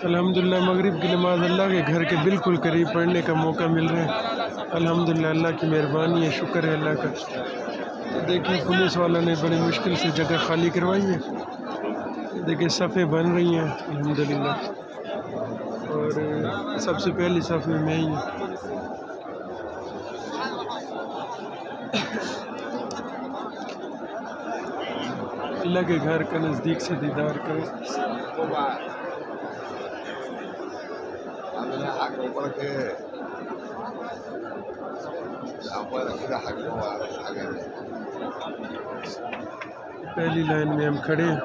अल्हम्दुलिल्लाह मगरिब की नमाज़ अल्लाह के घर के बिल्कुल करीब पढ़ने का मौका मिल रहा है। अल्हम्दुलिल्लाह अल्लाह की मेहरबानी है, शुक्र है अल्लाह का। देखिए पुलिस वालों ने बड़ी मुश्किल से जगह खाली करवाई है। देखिए सफ़ें बन रही हैं अल्हम्दुलिल्लाह, और सबसे पहली सफ़ में मैं ही हूँ। अल्लाह के घर का नज़दीक से दीदार करें। पहली लाइन में हम खड़े हैं।